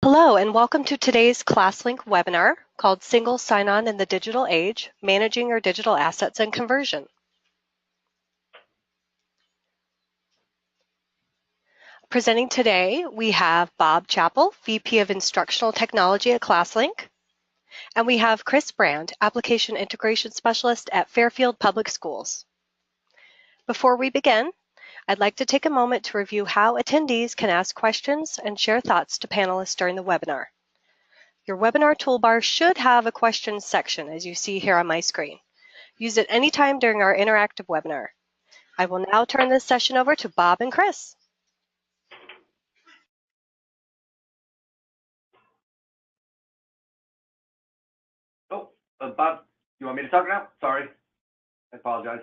Hello, and welcome to today's ClassLink webinar called Single Sign-On in the Digital Age, Managing Your Digital Assets and Conversion. Presenting today, we have Bob Chappell, VP of Instructional Technology at ClassLink, and we have Chris Brand, Application Integration Specialist at Fairfield Public Schools. Before we begin, I'd like to take a moment to review how attendees can ask questions and share thoughts to panelists during the webinar. Your webinar toolbar should have a questions section, as you see here on my screen. Use it anytime during our interactive webinar. I will now turn this session over to Bob and Chris. Bob, you want me to talk now? Sorry, I apologize.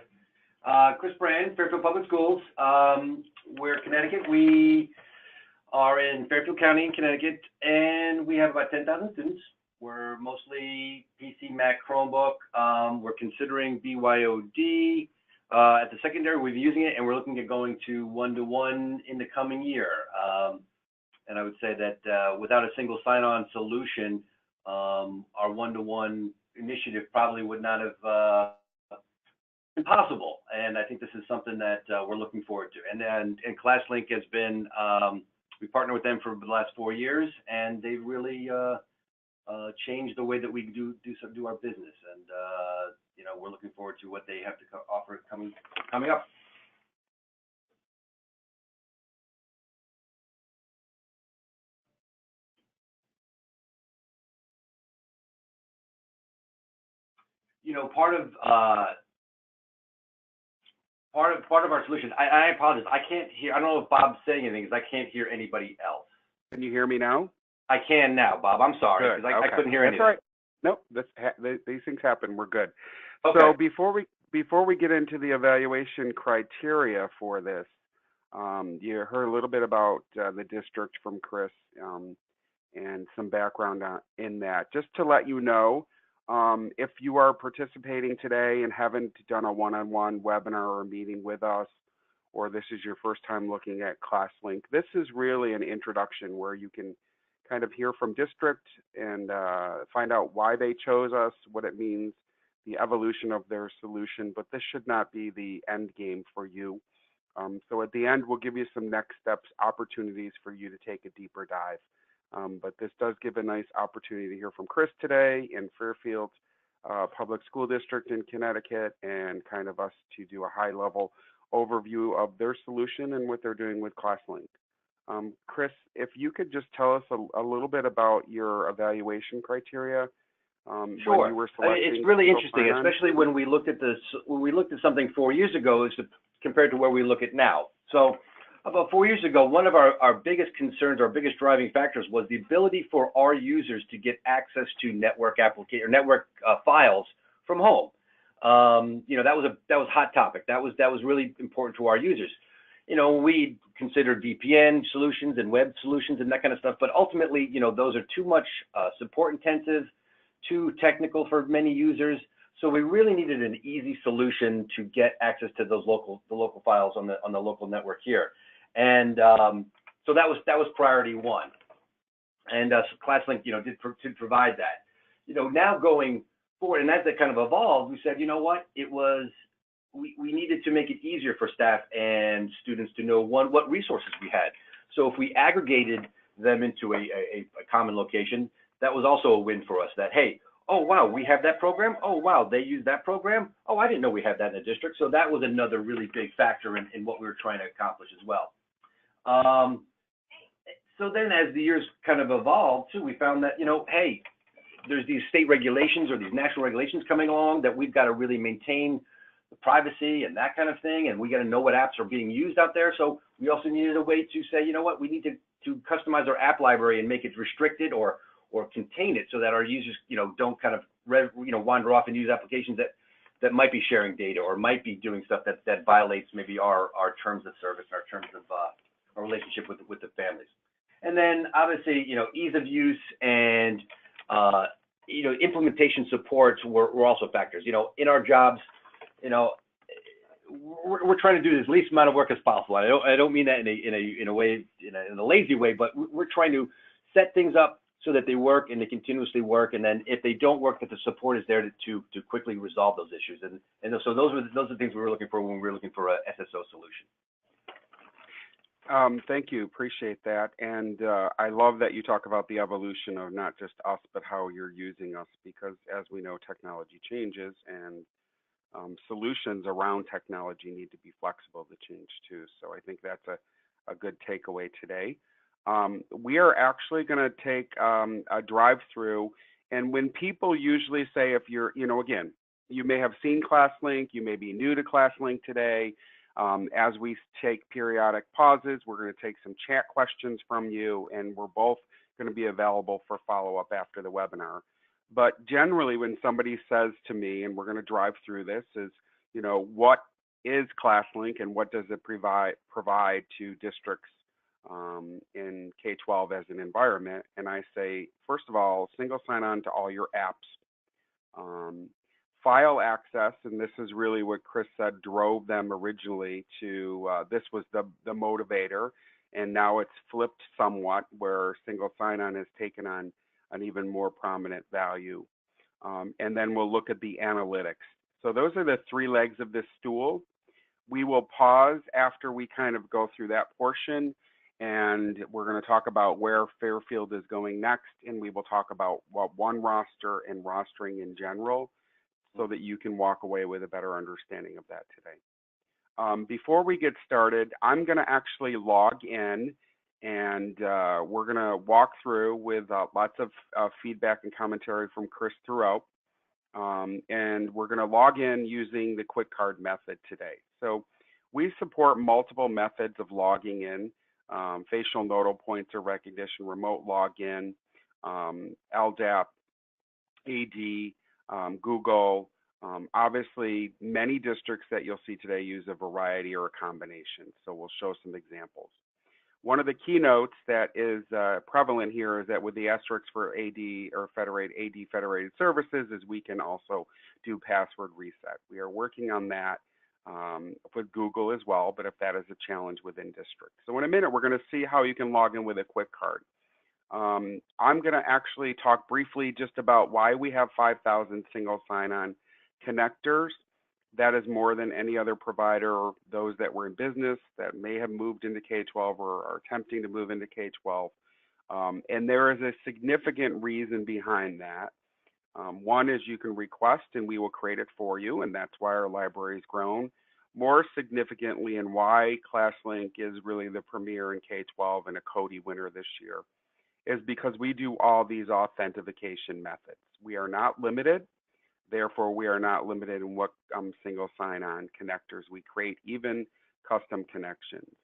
Chris Brand, Fairfield Public Schools. We're Connecticut. We are in Fairfield County in Connecticut, and we have about 10,000 students. We're mostly PC, Mac, Chromebook. We're considering BYOD. At the secondary, we've been using it, and we're looking at going to one-to-one in the coming year. And I would say that without a single sign-on solution, our one-to-one initiative probably would not have been possible. And I think this is something that we're looking forward to. And ClassLink has been, we partnered with them for the last 4 years, and they've really changed the way that we do our business. And you know, we're looking forward to what they have to offer coming up. You know, part of our solution. I apologize. I can't hear. I don't know if Bob's saying anything because I can't hear anybody else. Can you hear me now? I can now, Bob. I'm sorry because I couldn't hear anything. That's all right. Nope. These things happen. We're good. Okay. So before we get into the evaluation criteria for this, you heard a little bit about the district from Chris and some background in that. Just to let you know, if you are participating today and haven't done a one-on-one webinar or meeting with us, or this is your first time looking at ClassLink, this is really an introduction where you can kind of hear from district and find out why they chose us, what it means, the evolution of their solution, but this should not be the end game for you. So at the end, we'll give you some next steps, opportunities for you to take a deeper dive. But this does give a nice opportunity to hear from Chris today in Fairfield Public School District in Connecticut, and kind of us to do a high-level overview of their solution and what they're doing with ClassLink. Chris, if you could just tell us a little bit about your evaluation criteria. Sure. When you were selecting. It's really interesting, especially when we looked at this. When we looked at something 4 years ago, compared to where we look at now. So, about 4 years ago, one of our biggest concerns, our biggest driving factors, was the ability for our users to get access to network files from home. You know, that was a hot topic. That was really important to our users. You know, we considered VPN solutions and web solutions and that kind of stuff, but ultimately, you know, those are too much support intensive, too technical for many users. So we really needed an easy solution to get access to those local files on the local network here. And so that was priority one. And so ClassLink, you know, did provide that. You know, now going forward, and as that kind of evolved, we said, you know what, we needed to make it easier for staff and students to know what resources we had. So if we aggregated them into a common location, that was also a win for us. That, hey, oh wow, we have that program. Oh wow, they use that program. Oh, I didn't know we had that in the district. So that was another really big factor in what we were trying to accomplish as well. So then as the years kind of evolved too, we found that, you know, hey, there's these state regulations or these national regulations coming along that we've got to really maintain the privacy and that kind of thing. And we got to know what apps are being used out there. So we also needed a way to say, you know what, we need to customize our app library and make it restricted or contain it so that our users, you know, don't kind of, wander off and use applications that might be sharing data or might be doing stuff that violates maybe our terms of service, our terms of our relationship with the families. And then obviously, you know, ease of use and, you know, implementation supports were also factors. You know, in our jobs, you know, we're trying to do this least amount of work as possible. I don't mean that in a way, in a lazy way, but we're trying to set things up so that they work and they continuously work, and then if they don't work, that the support is there to quickly resolve those issues. And so those are the things we were looking for when we were looking for a SSO solution. Thank you. Appreciate that. And I love that you talk about the evolution of not just us, but how you're using us, because as we know, technology changes, and solutions around technology need to be flexible to change too. So I think that's a good takeaway today. We are actually going to take a drive-through, and when people usually say, if you're, again, you may have seen ClassLink, you may be new to ClassLink today. As we take periodic pauses, we're going to take some chat questions from you, and we're both going to be available for follow-up after the webinar. But generally, when somebody says to me, and we're going to drive through this, is, what is ClassLink and what does it provide to districts in K-12 as an environment? And I say, first of all, single sign-on to all your apps. File access, and this is really what Chris said drove them originally to, this was the motivator, and now it's flipped somewhat where single sign-on has taken on an even more prominent value. And then we'll look at the analytics. So those are the three legs of this stool. We will pause after we kind of go through that portion, and we're going to talk about where Fairfield is going next, and we will talk about one roster and rostering in general, so that you can walk away with a better understanding of that today. Before we get started, I'm going to actually log in, and we're going to walk through with lots of feedback and commentary from Chris throughout. And we're going to log in using the quick card method today. So we support multiple methods of logging in, facial nodal pointer recognition, remote login, LDAP, AD, Google. Obviously, many districts that you'll see today use a variety or a combination. So we'll show some examples. One of the keynotes that is prevalent here is that with the asterisks for AD or federated services, is we can also do password reset. We are working on that with Google as well, but if that is a challenge within districts. So in a minute, we're going to see how you can log in with a quick card. I'm going to actually talk briefly just about why we have 5,000 single sign-on connectors. That is more than any other provider, or those that were in business that may have moved into K-12 or are attempting to move into K-12. And there is a significant reason behind that. One is you can request and we will create it for you, and that's why our library has grown. More significantly, and why ClassLink is really the premier in K-12 and a Cody winner this year, is because we do all these authentication methods. We are not limited. Therefore, we are not limited in what single sign-on connectors we create, even custom connections.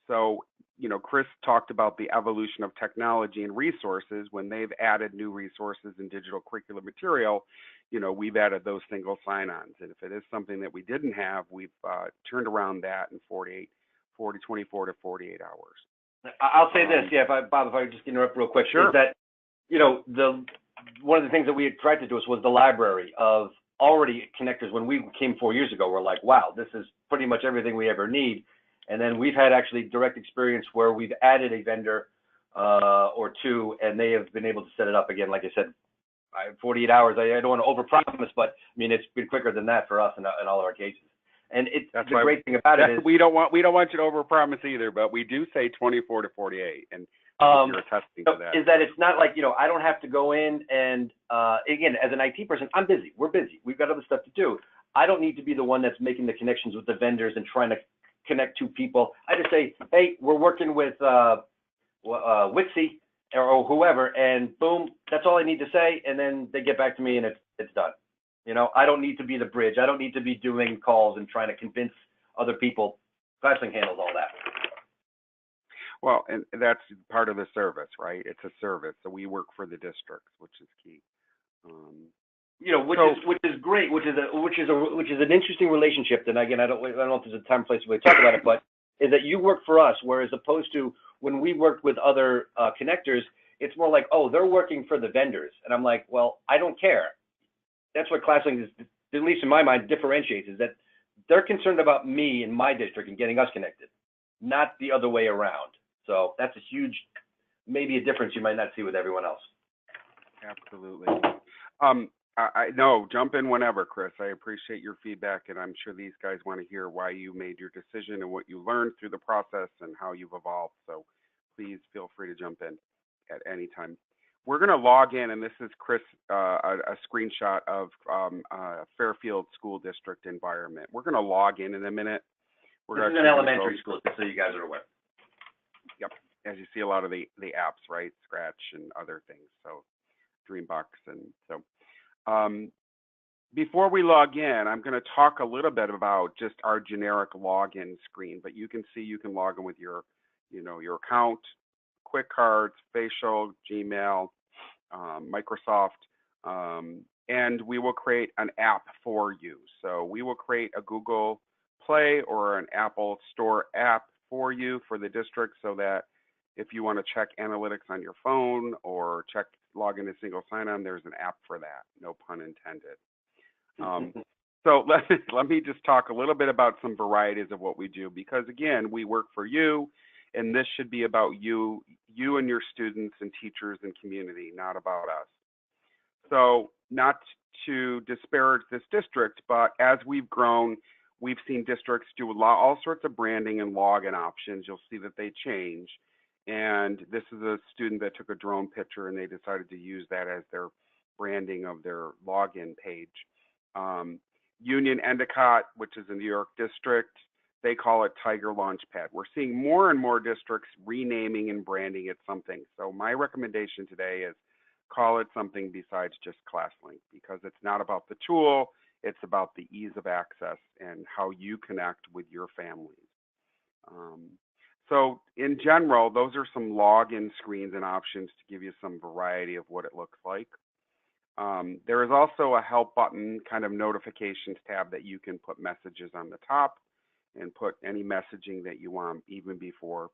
So, Chris talked about the evolution of technology and resources. When they've added new resources and digital curriculum material, we've added those single sign-ons. And if it is something that we didn't have, we've turned around that in 24 to 48 hours. I'll say this, Bob, if I just interrupt real quick, sure. Is that, one of the things that we had tried to do was the library of already connectors. When we came 4 years ago, we're like, wow, this is pretty much everything we ever need. And then we've had actually direct experience where we've added a vendor or two, and they have been able to set it up again. Like I said, 48 hours. I don't want to overpromise, but I mean, it's been quicker than that for us in all of our cases. And that's the great thing about it is we don't want you to overpromise either, but we do say 24 to 48, and you're attesting to that. Is that it's not like I don't have to go in and again, as an IT person, I'm busy. We're busy. We've got other stuff to do. I don't need to be the one that's making the connections with the vendors and trying to connect two people. I just say, hey, we're working with Witsy or whoever, and boom, that's all I need to say, and then they get back to me and it's done. I don't need to be the bridge. I don't need to be doing calls and trying to convince other people. ClassLink handles all that. Well, and that's part of the service, right? It's a service, so we work for the districts, which is key. Which is great, which is an interesting relationship. And again, I don't know if there's a time and place where we talk about it, but is that you work for us, whereas opposed to when we worked with other connectors, it's more like, oh, they're working for the vendors, and I'm like, well, I don't care. That's what ClassLink is, at least in my mind, differentiates, is that they're concerned about me and my district and getting us connected, not the other way around. So that's a huge maybe a difference you might not see with everyone else. Absolutely. No, jump in whenever, Chris. I appreciate your feedback, and I'm sure these guys want to hear why you made your decision and what you learned through the process and how you've evolved. So please feel free to jump in at any time. We're going to log in, and this is Chris, a screenshot of Fairfield School District environment. We're going to log in a minute. This is an elementary school, just so you guys are aware. Yep. As you see, a lot of the apps, right? Scratch and other things. So Dreambox. And so before we log in, I'm going to talk a little bit about just our generic login screen. But you can see you can log in with your, your account, quick cards, facial, Gmail, Microsoft, and we will create an app for you. So we will create a Google Play or an Apple Store app for you for the district, so that if you want to check analytics on your phone or log in a single sign-on, there's an app for that. No pun intended. So let me just talk a little bit about some varieties of what we do, because again, we work for you, and this should be about you and your students and teachers and community, not about us. So not to disparage this district, but as we've grown, we've seen districts do all sorts of branding and login options. You'll see that they change. And this is a student that took a drone picture, and they decided to use that as their branding of their login page. Union Endicott, which is a New York district, they call it Tiger Launchpad. We're seeing more and more districts renaming and branding it something. So my recommendation today is call it something besides just ClassLink, because it's not about the tool, it's about the ease of access and how you connect with your families. So in general, those are some login screens and options to give you some variety of what it looks like. There is also a help button, kind of notifications tab, that you can put messages on the top and put any messaging that you want even before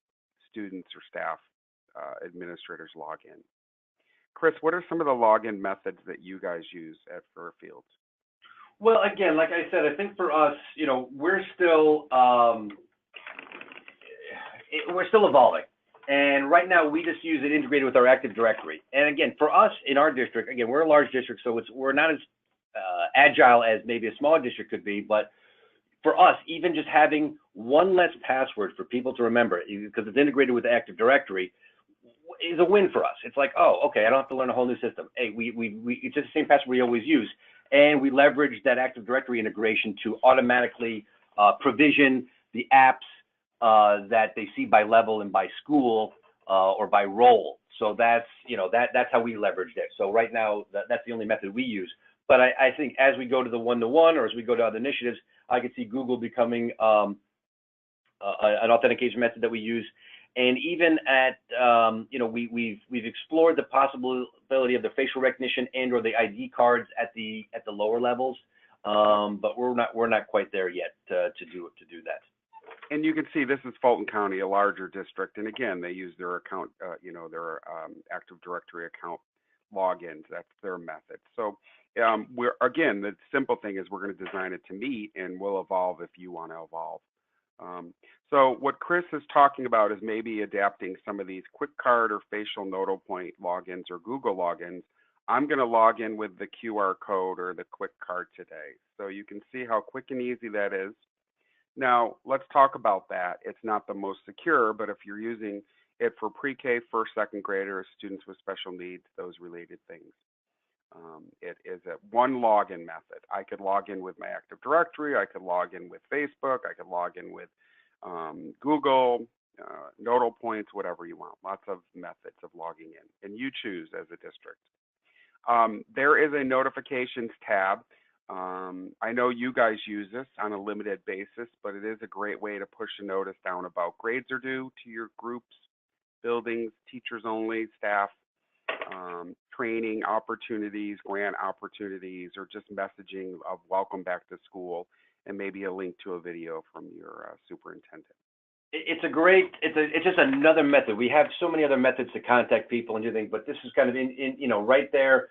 students or staff administrators log in. Chris, what are some of the login methods that you guys use at Fairfield? Well, again, like I said, I think for us, we're still evolving. And right now, we just use it integrated with our Active Directory. And again, for us in our district, again, we're a large district, so we're not as agile as maybe a smaller district could be. But for us, even just having one less password for people to remember, because it's integrated with the Active Directory, is a win for us. It's like, oh, okay, I don't have to learn a whole new system. Hey, it's just the same password we always use. And we leverage that Active Directory integration to automatically provision the apps that they see by level and by school or by role. So that's how we leverage it. So right now, that's the only method we use. But I think as we go to the one-to-one, or as we go to other initiatives, I could see Google becoming an authentication method that we use. And even at we've explored the possibility of the facial recognition and or the ID cards at the lower levels, but we're not quite there yet to do that. And you can see this is Fulton County, a larger district, and again, they use their account, their Active Directory account logins. That's their method. So the simple thing is we're going to design it to meet, and we'll evolve if you want to evolve. So what Chris is talking about is maybe adapting some of these quick card or facial nodal point logins or Google logins. I'm going to log in with the QR code or the quick card today. So you can see how quick and easy that is. Now, let's talk about that. It's not the most secure, but if you're using it for pre-K, first, second graders, students with special needs, those related things, it is a one login method. I could log in with my Active Directory. I could log in with Facebook. I could log in with Google, nodal points, whatever you want. Lots of methods of logging in, and you choose as a district. There is a notifications tab. I know you guys use this on a limited basis, but it is a great way to push a notice down about grades are due to your groups, buildings, teachers only, staff, training opportunities, grant opportunities, or just messaging of welcome back to school, and maybe a link to a video from your superintendent. It's just another method. We have so many other methods to contact people and do things, but this is kind of right there.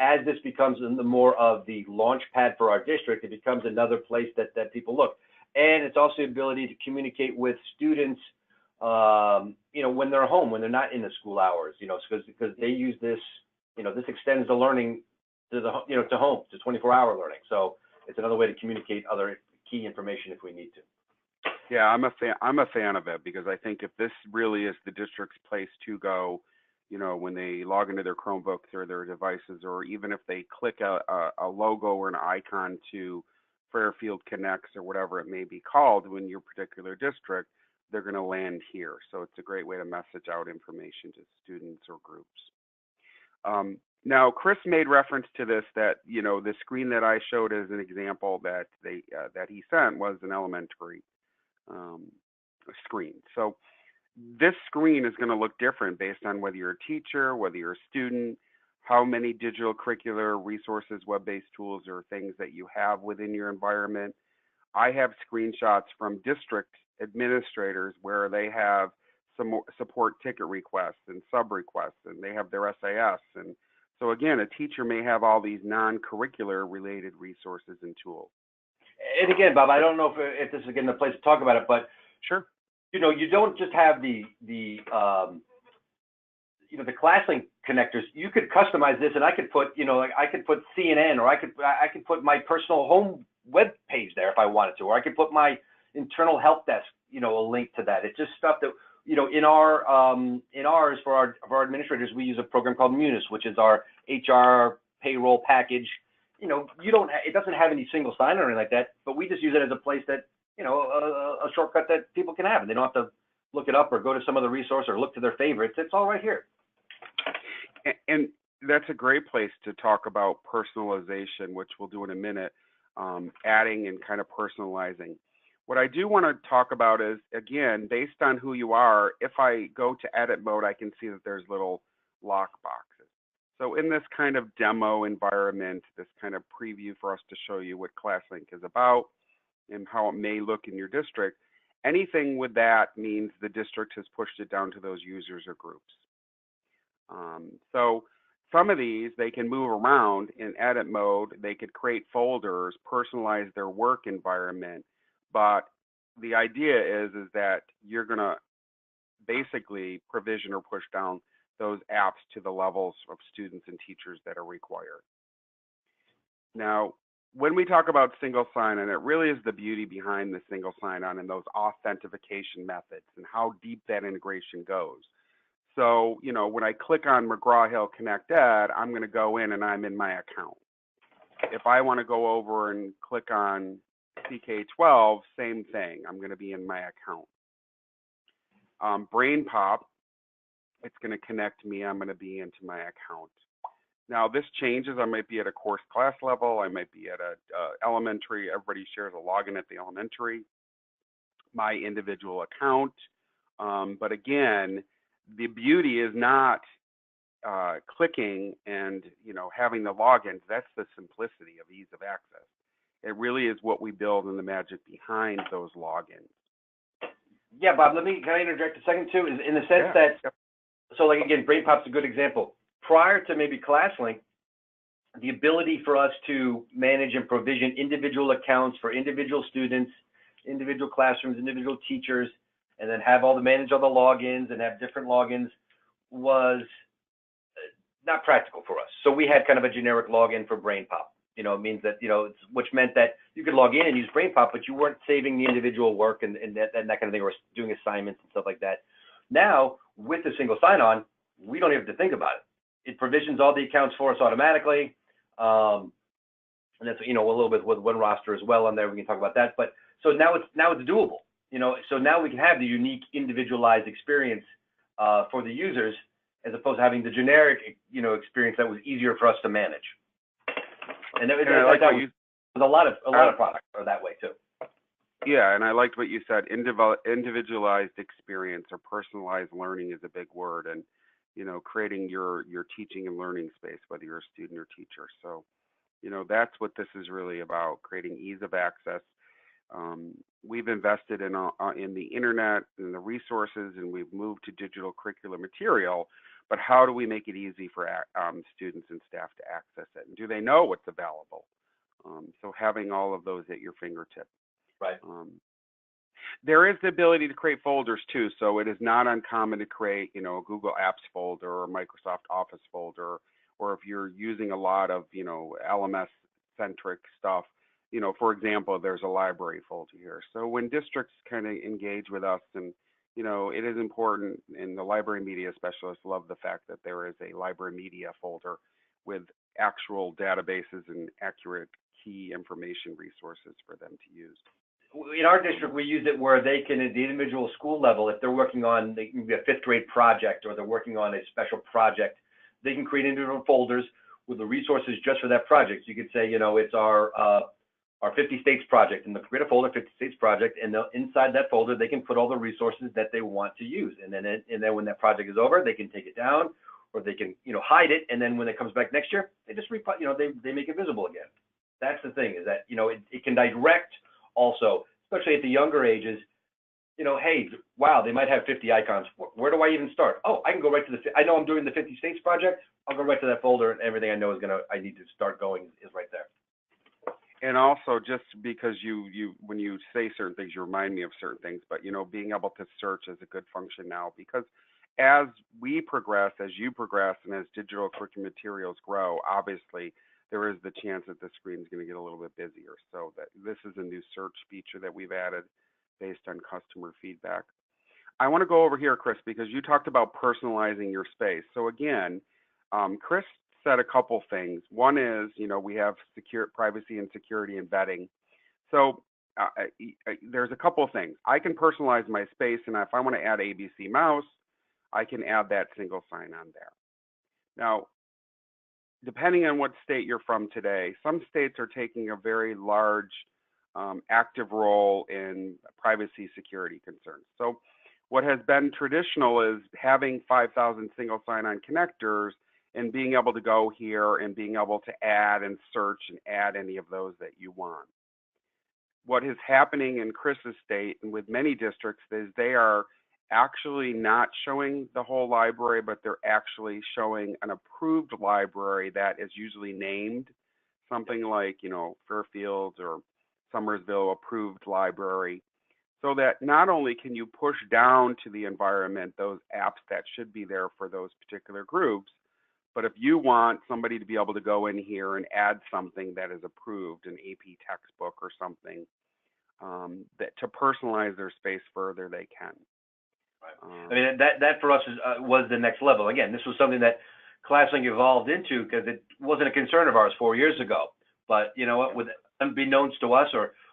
As this becomes the more of the launch pad for our district, it becomes another place that people look. And it's also the ability to communicate with students when they're home, when they're not in the school hours, because they use this, this extends the learning to to home, to 24-hour learning. So it's another way to communicate other key information if we need to. Yeah, I'm a fan of it, because I think if this really is the district's place to go, when they log into their Chromebooks or their devices, or even if they click a logo or an icon to Fairfield Connects or whatever it may be called in your particular district, they're going to land here. So it's a great way to message out information to students or groups. Now, Chris made reference to this, that the screen that I showed as an example that he sent was an elementary screen. So this screen is going to look different based on whether you're a teacher, whether you're a student, how many digital curricular resources, web-based tools, or things that you have within your environment. I have screenshots from district administrators where they have some support ticket requests and sub requests, and they have their SAS. And so again, a teacher may have all these non-curricular related resources and tools. And again, Bob, I don't know if this is again the place to talk about it, but sure. You don't just have the ClassLink connectors. You could customize this, and I could put, I could put CNN, or I could put my personal home web page there if I wanted to, or I could put my internal help desk, a link to that. It's just stuff that, in ours for our administrators, we use a program called Munis, which is our HR payroll package. It doesn't have any single sign or anything like that, but we just use it as a place that, a shortcut that people can have, and they don't have to look it up or go to some other resource or look to their favorites. It's all right here. And that's a great place to talk about personalization, which we'll do in a minute, adding and kind of personalizing. What I do want to talk about is, again, based on who you are, if I go to edit mode, I can see that there's little lock boxes. So in this kind of demo environment, this kind of preview for us to show you what ClassLink is about and how it may look in your district, anything with that means the district has pushed it down to those users or groups. So some of these, they can move around in edit mode. They could create folders, personalize their work environment. But the idea is that you're going to basically provision or push down those apps to the levels of students and teachers that are required. Now, when we talk about single sign-on, it really is the beauty behind the single sign-on and those authentication methods and how deep that integration goes. So, when I click on McGraw-Hill Connect Ed, I'm going to go in and I'm in my account. If I want to go over and click on CK12, same thing. I'm going to be in my account. BrainPop, it's going to connect me. I'm going to be into my account. Now, this changes. I might be at a course class level. I might be at a elementary. Everybody shares a login at the elementary. My individual account. But again, the beauty is not clicking and having the logins. That's the simplicity of ease of access. It really is what we build and the magic behind those logins. Yeah, Bob. Can I interject a second too? Is in the sense that, so like again, BrainPop's a good example. Prior to maybe ClassLink, the ability for us to manage and provision individual accounts for individual students, individual classrooms, individual teachers, and then manage all the logins and have different logins was not practical for us. So we had kind of a generic login for BrainPop. It means that, which meant that you could log in and use BrainPop, but you weren't saving the individual work and that kind of thing, or doing assignments and stuff like that. Now, with the single sign-on, we don't even have to think about it. It provisions all the accounts for us automatically. And that's, a little bit with one roster as well on there. We can talk about that. But so now it's doable. So now we can have the unique individualized experience for the users, as opposed to having the generic, experience that was easier for us to manage. And a lot of products are that way too. Yeah, and I liked what you said. Individualized experience or personalized learning is a big word, and creating your teaching and learning space, whether you're a student or teacher. So, that's what this is really about: creating ease of access. We've invested in the internet and the resources, and we've moved to digital curricular material. But how do we make it easy for students and staff to access it? And do they know what's available? So having all of those at your fingertips. Right. There is the ability to create folders too, so it is not uncommon to create, a Google Apps folder or a Microsoft Office folder, or if you're using a lot of, LMS-centric stuff, for example, there's a library folder here. So when districts kind of engage with us, and, it is important, and the library media specialists love the fact that there is a library media folder with actual databases and accurate key information resources for them to use. In our district, we use it where they can, at the individual school level, if they're working on maybe a fifth grade project or they're working on a special project, they can create individual folders with the resources just for that project. So you could say, it's our 50 states project, and they'll create a folder, 50 states project, and inside that folder, they can put all the resources that they want to use. And then when that project is over, they can take it down, or they can, hide it. And then when it comes back next year, they just, they make it visible again. That's the thing, is that, it can direct also, especially at the younger ages, hey, wow, they might have 50 icons. Where do I even start? Oh, I can go right to I know I'm doing the 50 states project. I'll go right to that folder, and everything I know I need to start going is right there. And also, just because when you say certain things, you remind me of certain things, but, being able to search is a good function now, because as we progress, as you progress, and as digital curriculum materials grow, obviously, there is the chance that the screen is going to get a little bit busier. So that this is a new search feature that we've added based on customer feedback. I want to go over here, Chris, because you talked about personalizing your space. So again, Chris said a couple things. One is, we have privacy and security embedding. So there's a couple of things. I can personalize my space, and if I want to add ABC Mouse, I can add that single sign-on there. Now, depending on what state you're from today, some states are taking a very large active role in privacy security concerns. So what has been traditional is having 5,000 single sign-on connectors and being able to go here and being able to add and search and add any of those that you want. What is happening in Chris's state and with many districts is they are actually not showing the whole library, but they're actually showing an approved library that is usually named something like, Fairfield or Summersville approved library, so that not only can you push down to the environment those apps that should be there for those particular groups, but if you want somebody to be able to go in here and add something that is approved, an AP textbook or something, that to personalize their space further, they can. I mean, that for us was the next level. Again, this was something that ClassLink evolved into because it wasn't a concern of ours 4 years ago. But you know what, with unbeknownst to us,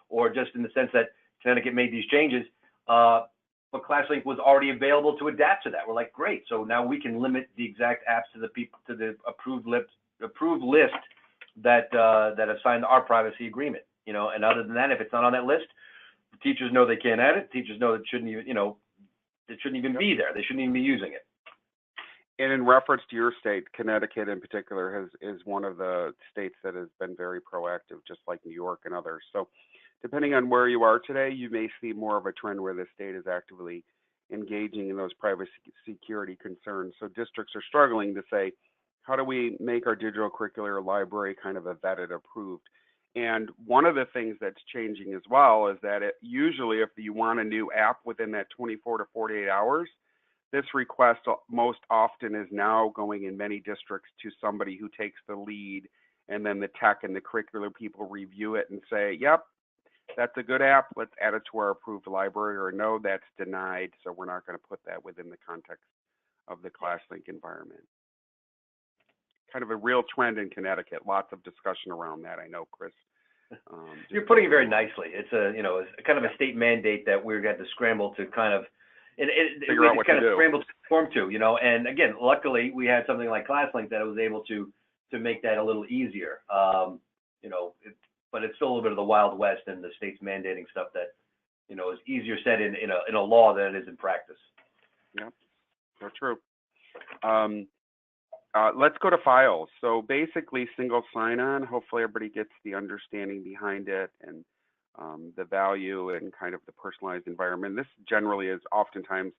or just in the sense that Connecticut made these changes, but ClassLink was already available to adapt to that. We're like, great. So now we can limit the exact apps to the approved list that have signed our privacy agreement. And other than that, if it's not on that list, the teachers know they can't add it. Teachers know it shouldn't even, it shouldn't even be there. They shouldn't even be using it. And in reference to your state, Connecticut in particular is one of the states that has been very proactive, just like New York and others. So depending on where you are today, you may see more of a trend where the state is actively engaging in those privacy security concerns. So districts are struggling to say, how do we make our digital curricular library kind of a vetted approved? And one of the things that's changing as well is that usually if you want a new app within that 24 to 48 hours, this request most often is now going in many districts to somebody who takes the lead, and then the tech and the curricular people review it and say, yep, that's a good app, let's add it to our approved library, or no, that's denied, so we're not going to put that within the context of the ClassLink environment. Kind of a real trend in Connecticut, lots of discussion around that, I know, Chris. You're putting it very nicely. It's a kind of a state mandate that we're going to scramble to kind of, figure out what to do. Scramble to conform to, and again, luckily we had something like ClassLink that was able to make that a little easier, but it's still a little bit of the Wild West and the state's mandating stuff that, is easier said in a law than it is in practice. Yeah, so true. Let's go to files. So basically single sign-on, hopefully everybody gets the understanding behind it and the value and kind of the personalized environment. This generally is oftentimes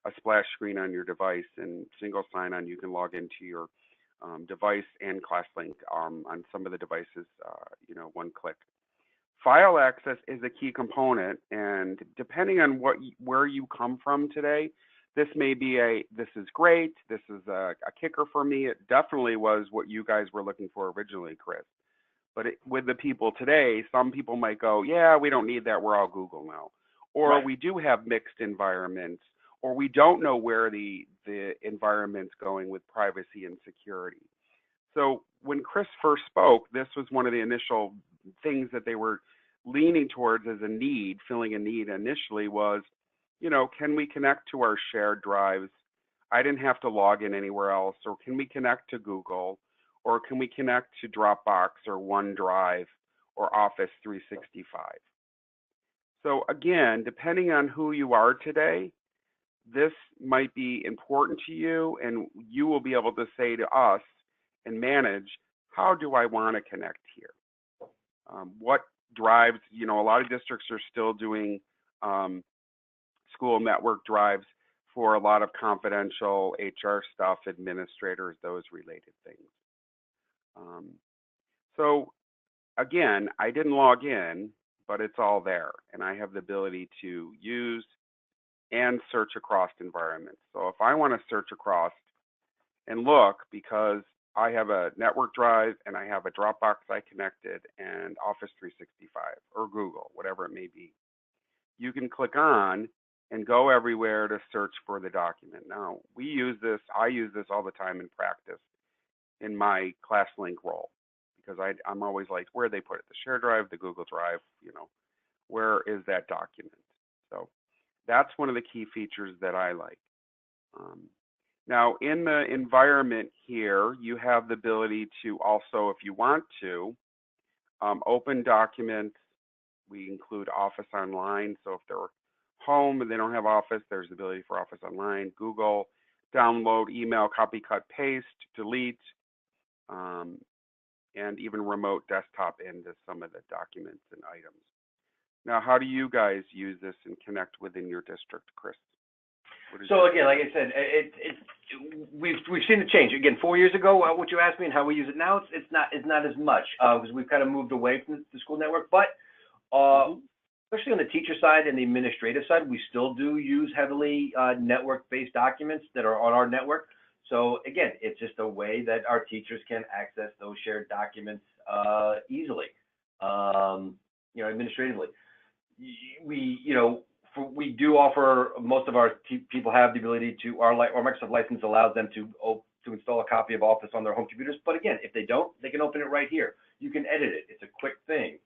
a splash screen on your device, and single sign-on, you can log into your device and ClassLink on some of the devices, one click. file access is a key component, and depending on where you come from today, this may be this is great, this is a kicker for me. It definitely was what you guys were looking for originally, Chris. But with the people today, some people might go, yeah, we don't need that, we're all Google now. Or Right. we do have mixed environments, or we don't know where the environment's going with privacy and security. So when Chris first spoke, this was one of the initial things that they were leaning towards as a need, filling a need initially was, can we connect to our shared drives? I didn't have to log in anywhere else. Or can we connect to Google? Or can we connect to Dropbox or OneDrive or Office 365? So again, depending on who you are today, this might be important to you, and you will be able to say to us and manage, how do I want to connect here? What drives, a lot of districts are still doing school network drives for a lot of confidential HR stuff, administrators, those related things. So again, I didn't log in, but it's all there, and I have the ability to use and search across environments. So if I want to search across and look, because I have a network drive and I have a Dropbox I connected and Office 365 or Google, whatever it may be, you can click on and go everywhere to search for the document. Now, I use this all the time in practice in my ClassLink role, because I'm always like, where they put it, the share drive, the Google Drive, where is that document? So that's one of the key features that I like. Now, in the environment here, you have the ability to also, if you want to, open documents. We include Office Online. So if they're home and they don't have Office, there's the ability for Office Online. Google, download, email, copy, cut, paste, delete, and even remote desktop into some of the documents and items. Now, how do you guys use this and connect within your district, Chris? So again, like I said, we've seen the change. Again, 4 years ago, what you asked me and how we use it now, it's not as much because we've kind of moved away from the school network. But especially on the teacher side and the administrative side, we still do use heavily network-based documents that are on our network. So again, it's just a way that our teachers can access those shared documents easily, administratively. We do offer, most of our people have the ability to, our Microsoft license allows them to install a copy of Office on their home computers. But again, if they don't, they can open it right here. You can edit it. It's a quick thing.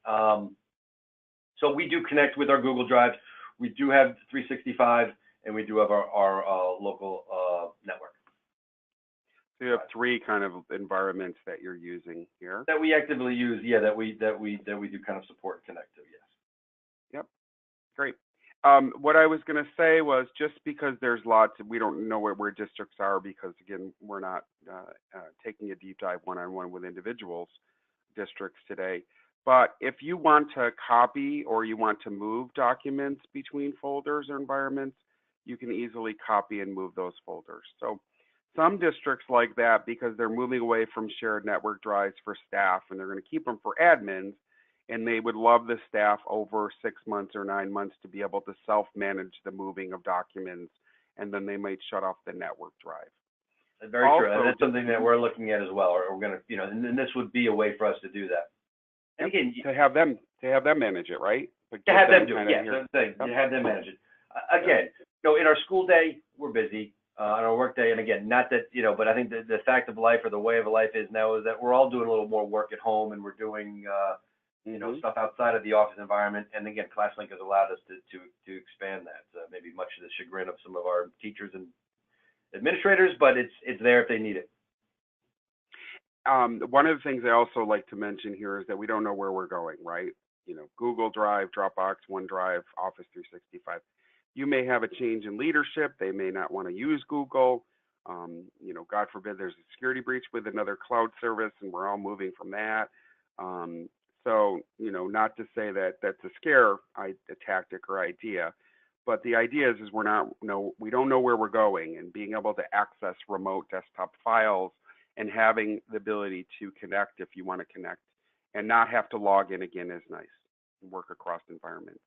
So we do connect with our Google Drive. We do have 365, and we do have our local network. So you have three kind of environments that you're using here. That we actively use, yeah. That we do kind of support and connect to, yes. Yep, great. What I was going to say was, just because there's lots, we don't know where districts are, because again, we're not taking a deep dive one-on-one with individuals districts today. But if you want to copy or you want to move documents between folders or environments, you can easily copy and move those folders. So some districts like that, because they're moving away from shared network drives for staff, and they're going to keep them for admins, and they would love the staff over 6 months or 9 months to be able to self-manage the moving of documents, and then they might shut off the network drive. Very true, and that's something that we're looking at as well. Or we're going to, and this would be a way for us to do that. And again, to have them manage it, right? But to have them do it, yeah. So to have them manage it. Again, in our school day, we're busy. On our work day, and again, not that, but I think the fact of life or the way of life is now is that we're all doing a little more work at home, and we're doing stuff outside of the office environment. And again, ClassLink has allowed us to expand that, maybe much to the chagrin of some of our teachers and administrators, but it's there if they need it. One of the things I also like to mention here is that we don't know where we're going, right? Google Drive, Dropbox, OneDrive, Office 365. You may have a change in leadership. They may not want to use Google. God forbid there's a security breach with another cloud service, and we're all moving from that. So, not to say that that's a scare tactic or idea, but the idea is we don't know where we're going, and being able to access remote desktop files and having the ability to connect if you want to connect and not have to log in again is nice. work across environments.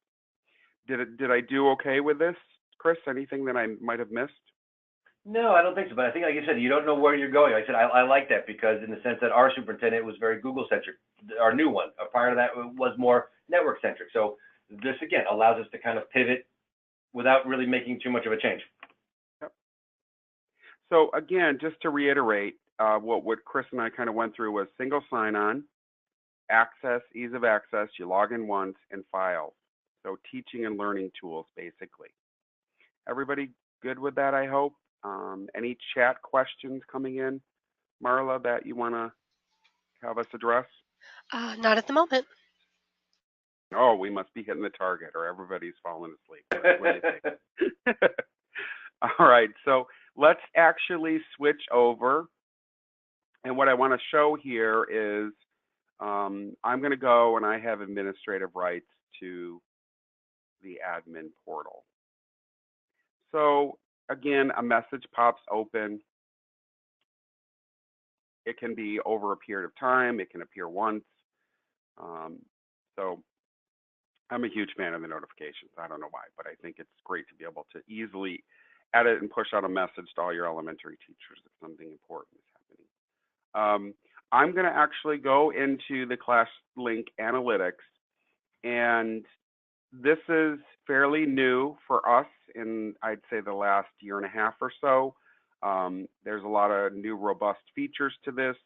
Did I do okay with this, Chris? Anything that I might have missed? No, I don't think so. But I think, like you said, you don't know where you're going. Like I said, I like that because in the sense that our superintendent was very Google centric. Our new one, prior to that, was more network centric. So this again allows us to kind of pivot without really making too much of a change. Yep. So again, just to reiterate, what Chris and I kind of went through was single sign-on, access, ease of access. You log in once, and files. So teaching and learning tools, basically. Everybody good with that, I hope? Any chat questions coming in, Marla, that you want to have us address? Not at the moment. Oh, we must be hitting the target, or everybody's falling asleep. What do you think? All right, so let's actually switch over. And what I want to show here is I'm going to go and I have administrative rights to the admin portal. So again, a message pops open. It can be over a period of time. It can appear once. So I'm a huge fan of the notifications. I don't know why, but I think it's great to be able to easily edit and push out a message to all your elementary teachers if something important is happening. I'm going to actually go into the ClassLink analytics, and this is fairly new for us in, I'd say, the last year and a half or so. There's a lot of new robust features to this.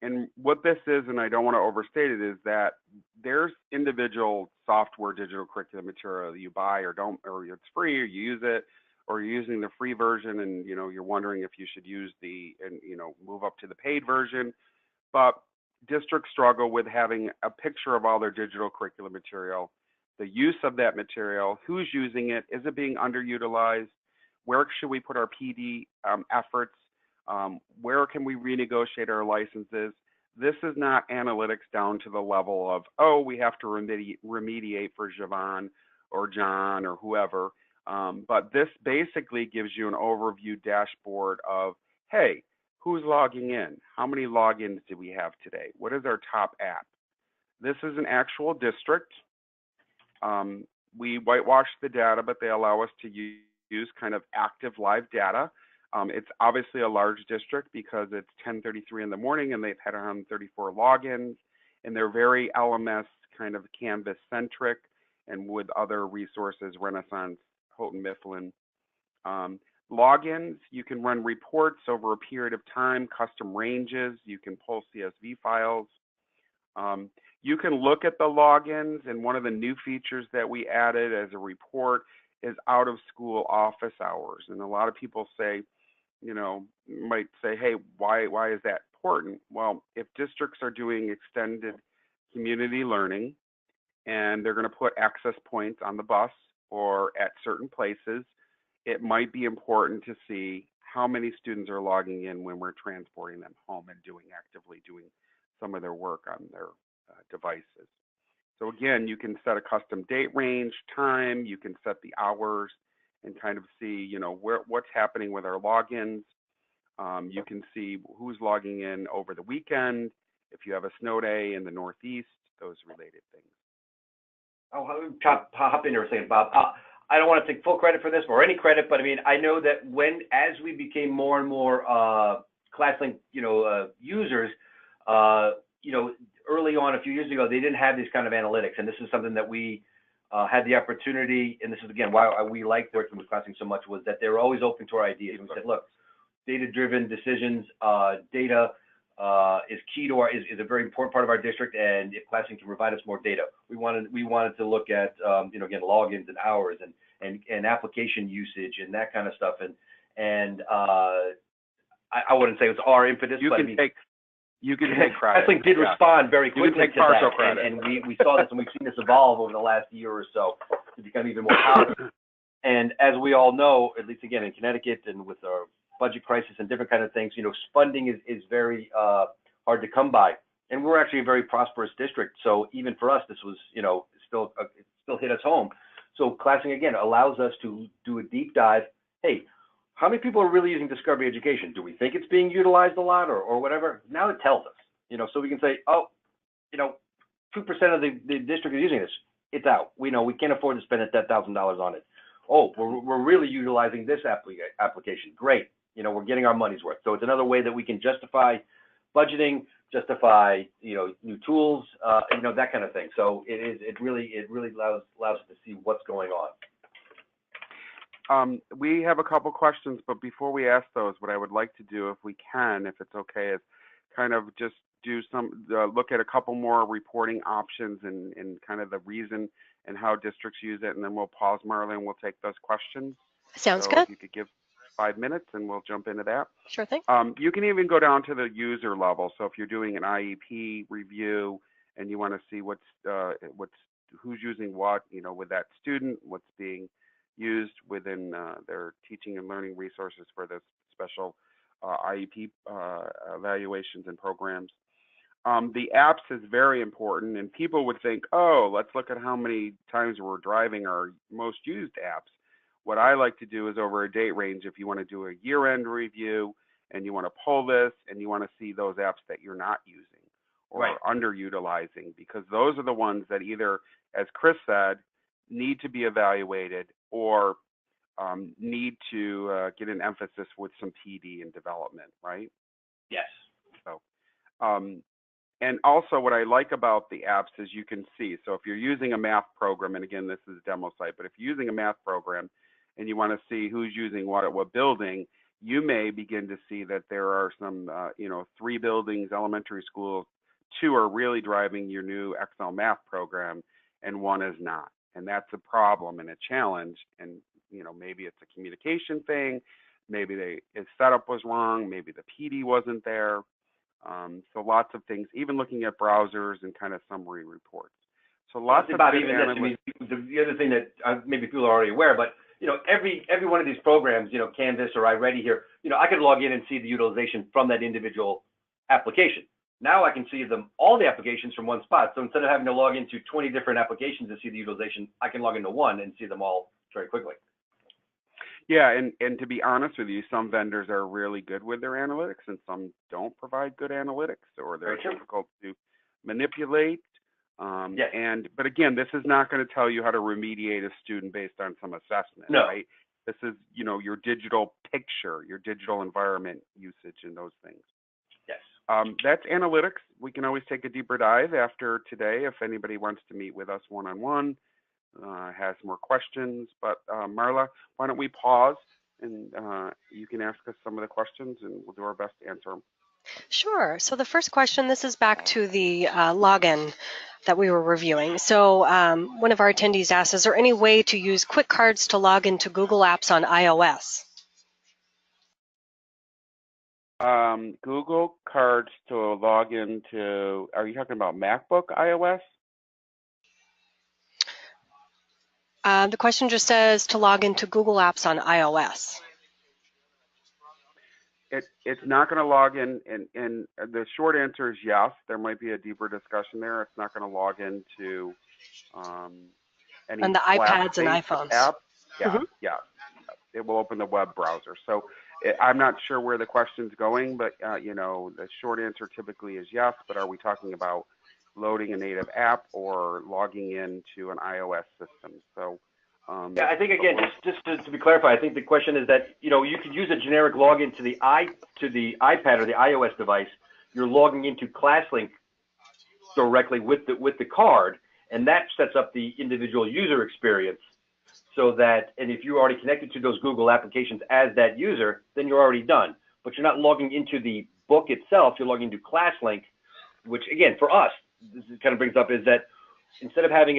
And what this is, and I don't want to overstate it, is that there's individual software digital curriculum material that you buy or don't, or it's free, or you use it, or you're using the free version and you're wondering if you should use move up to the paid version. But districts struggle with having a picture of all their digital curriculum material, the use of that material, who's using it, is it being underutilized, where should we put our PD efforts, where can we renegotiate our licenses. This is not analytics down to the level of, oh, we have to remediate for Javon or John or whoever, but this basically gives you an overview dashboard of, hey, who's logging in? How many logins do we have today? What is our top app? This is an actual district. We whitewash the data, but they allow us to use kind of active live data. It's obviously a large district because it's 10:33 in the morning and they've had 134 logins, and they're very LMS kind of Canvas centric, and with other resources, Renaissance, Houghton Mifflin. Logins, you can run reports over a period of time, custom ranges, you can pull CSV files. You can look at the logins, and one of the new features that we added as a report is out of school office hours. And a lot of people say, might say, hey, why is that important? Well, if districts are doing extended community learning and they're going to put access points on the bus or at certain places, it might be important to see how many students are logging in when we're transporting them home and actively doing some of their work on their devices. So again, you can set a custom date range, time, you can set the hours and kind of see, what's happening with our logins. You can see who's logging in over the weekend, if you have a snow day in the Northeast, those related things. I'll hop in there a second, Bob. I don't want to take full credit for this or any credit, but I mean, I know that as we became more and more ClassLink, users, early on a few years ago, they didn't have these kind of analytics, and this is something that we had the opportunity, and this is again why we liked working with ClassLink so much, was that they were always open to our ideas. We said, look, data-driven decisions, data is key to is a very important part of our district, and if ClassLink can provide us more data, we wanted to look at again, logins and hours and application usage and that kind of stuff, and I wouldn't say it was our impetus, but you can take credit. ClassLink did respond very quickly to that, credit. and we saw this, and we've seen this evolve over the last year or so to become even more powerful. And as we all know, at least again in Connecticut and with our budget crisis and different kind of things, funding is very hard to come by. And we're actually a very prosperous district, so even for us, this was it still hit us home. So ClassLink again allows us to do a deep dive. Hey, how many people are really using Discovery Education? Do we think it's being utilized a lot or whatever? Now it tells us, so we can say, oh, 2% of the district is using this. It's out. We know we can't afford to spend $10,000 on it. Oh, we're really utilizing this application. Great. We're getting our money's worth. So it's another way that we can justify budgeting, justify, new tools, that kind of thing. So it really allows us to see what's going on. We have a couple questions, but before we ask those, what I would like to do, if we can, if it's okay, is kind of just do look at a couple more reporting options and kind of the reason and how districts use it, and then we'll pause, Marla, and we'll take those questions. Sounds so good. If you could give 5 minutes, and we'll jump into that. Sure thing. You can even go down to the user level. So if you're doing an IEP review and you want to see who's using what, with that student, what's being used within their teaching and learning resources for this special IEP evaluations and programs. The apps is very important, and people would think, oh, let's look at how many times we're driving our most used apps. What I like to do is over a date range, if you want to do a year-end review and you want to pull this and you want to see those apps that you're not using or right. underutilizing, because those are the ones that either, as Chris said, need to be evaluated or need to get an emphasis with some PD and development, right? Yes. So, and also what I like about the apps is you can see, so if you're using a math program, and again, this is a demo site, but if you're using a math program and you want to see who's using what at what building, you may begin to see that there are some, 3 buildings, elementary schools, 2 are really driving your new Excel math program, and 1 is not. And that's a problem and a challenge. And, maybe it's a communication thing. Maybe his setup was wrong. Maybe the PD wasn't there. So lots of things, even looking at browsers and kind of summary reports. So lots of good analytics. The other thing that maybe people are already aware, but every one of these programs, Canvas or iReady here, I could log in and see the utilization from that individual application. Now I can see all the applications from one spot. So instead of having to log into 20 different applications to see the utilization, I can log into one and see them all very quickly. Yeah, and to be honest with you, some vendors are really good with their analytics and some don't provide good analytics, or they're difficult to manipulate. Yes. But again, this is not going to tell you how to remediate a student based on some assessment, no. Right? This is, your digital picture, your digital environment usage and those things. Yes. That's analytics. We can always take a deeper dive after today if anybody wants to meet with us one-on-one. Has more questions, but Marla, why don't we pause and you can ask us some of the questions and we'll do our best to answer them. Sure. So the first question, this is back to the login that we were reviewing. So one of our attendees asked, is there any way to use quick cards to log into Google Apps on iOS? Google Cards to log into, are you talking about MacBook iOS? The question just says to log into Google Apps on iOS. It's not going to log in, and the short answer is yes. There might be a deeper discussion there. It's not going to log into any on the iPads and iPhones. App. Yeah. It will open the web browser. So I'm not sure where the question's going, but the short answer typically is yes. But are we talking about loading a native app or logging into an iOS system? So I think again, just to be clarified, I think the question is that you could use a generic login to the iPad or the iOS device. You're logging into ClassLink directly with the card, and that sets up the individual user experience. So that, and if you're already connected to those Google applications as that user, then you're already done. But you're not logging into the book itself. You're logging into ClassLink, which again, for us, this kind of brings up is that instead of having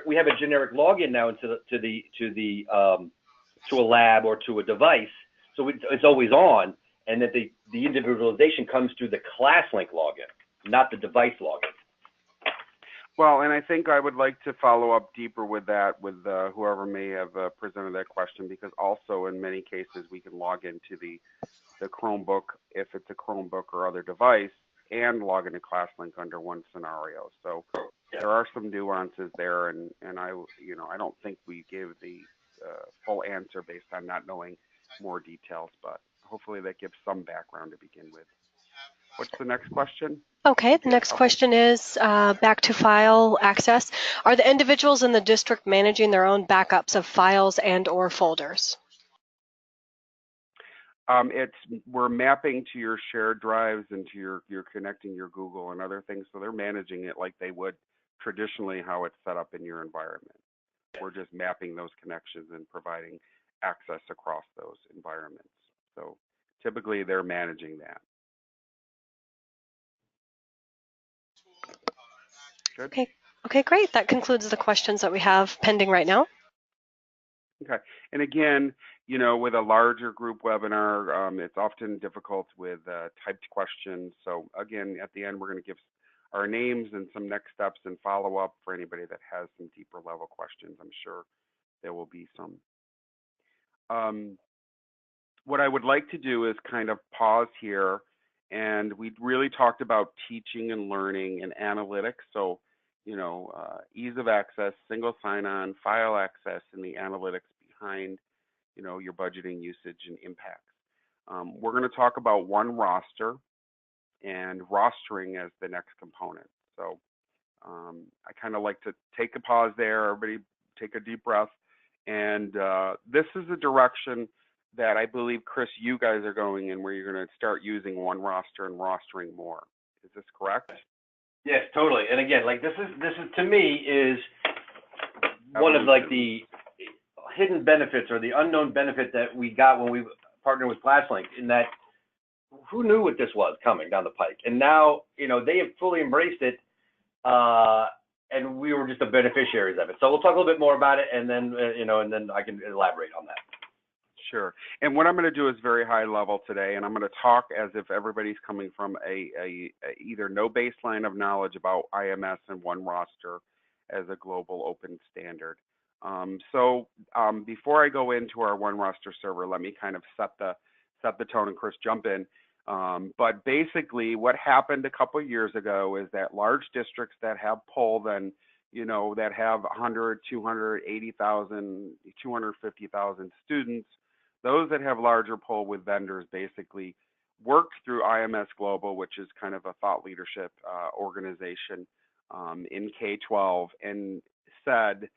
we have a generic login now into to a lab or to a device, so it's always on, and that the individualization comes through the ClassLink login, not the device login. Well, and I think I would like to follow up deeper with that with whoever may have presented that question, because also in many cases we can log into the Chromebook if it's a Chromebook or other device and log into ClassLink under one scenario. So there are some nuances there, and I don't think we gave the full answer based on not knowing more details, but hopefully that gives some background to begin with. What's the next question? Okay, the next question is back to file access. Are the individuals in the district managing their own backups of files and or folders? We're mapping to your shared drives and to you're connecting your Google and other things, so they're managing it like they would traditionally how it's set up in your environment. We're just mapping those connections and providing access across those environments. So typically they're managing that. Good. Okay, great. That concludes the questions that we have pending right now. Okay. And again, you know, with a larger group webinar, it's often difficult with typed questions. So again, at the end, we're going to give our names and some next steps and follow up for anybody that has some deeper level questions. I'm sure there will be some. What I would like to do is kind of pause here, and we really talked about teaching and learning and analytics. So, you know, ease of access, single sign-on, file access, and the analytics behind, you know, your budgeting, usage, and impacts. We're going to talk about one roster and rostering as the next component. So I kind of like to take a pause there. Everybody take a deep breath. And this is a direction that I believe, Chris, you guys are going in, where you're going to start using one roster and rostering more. Is this correct? Yes, totally. And again, like this is to me is one of like the hidden benefits or the unknown benefit that we got when we partnered with ClassLink, in that who knew what this was coming down the pike? And now, you know, they have fully embraced it, and we were just the beneficiaries of it. So we'll talk a little bit more about it, and then, you know, and then I can elaborate on that. Sure. And what I'm going to do is very high level today, and I'm going to talk as if everybody's coming from a either no baseline of knowledge about IMS and one roster as a global open standard. Before I go into our one roster server, let me kind of set the tone, and Chris, jump in. But basically what happened a couple of years ago is that large districts that have pull, then, you know, that have 100, 200, 80,000, 250,000 students, those that have larger pull with vendors basically worked through IMS Global, which is kind of a thought leadership organization in K-12, and said,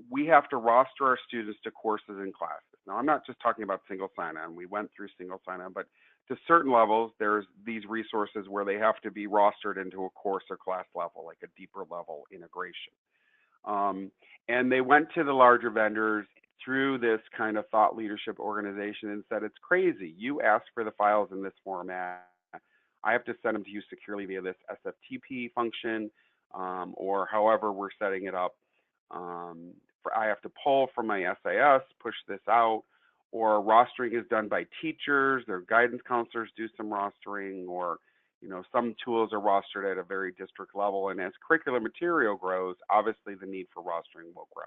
we have to roster our students to courses and classes. Now, I'm not just talking about single sign-on. We went through single sign-on, but to certain levels, there's these resources where they have to be rostered into a course or class level, like a deeper level integration. And they went to the larger vendors through this kind of thought leadership organization and said, it's crazy. You asked for the files in this format. I have to send them to you securely via this SFTP function, or however we're setting it up. I have to pull from my SAS, push this out, or rostering is done by teachers. Their guidance counselors do some rostering, or, you know, some tools are rostered at a very district level. And as curricular material grows, obviously the need for rostering will grow.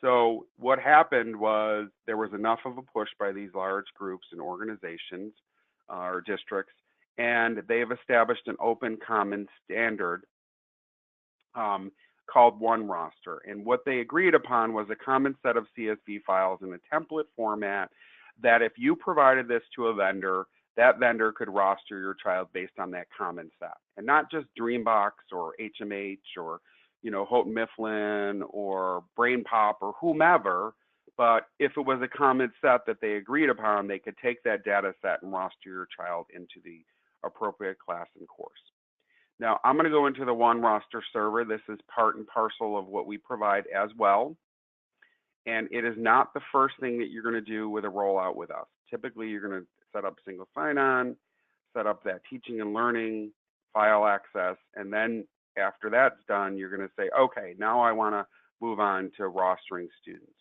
So what happened was there was enough of a push by these large groups and organizations or districts, and they've established an open common standard called One Roster. And what they agreed upon was a common set of CSV files in a template format that if you provided this to a vendor, that vendor could roster your child based on that common set. And not just Dreambox or HMH or, you know, Houghton Mifflin or BrainPop or whomever, but if it was a common set that they agreed upon, they could take that data set and roster your child into the appropriate class and course. Now, I'm going to go into the one roster server. This is part and parcel of what we provide as well. And it is not the first thing that you're going to do with a rollout with us. Typically, you're going to set up single sign-on, set up that teaching and learning, file access, and then after that's done, you're going to say, okay, now I want to move on to rostering students.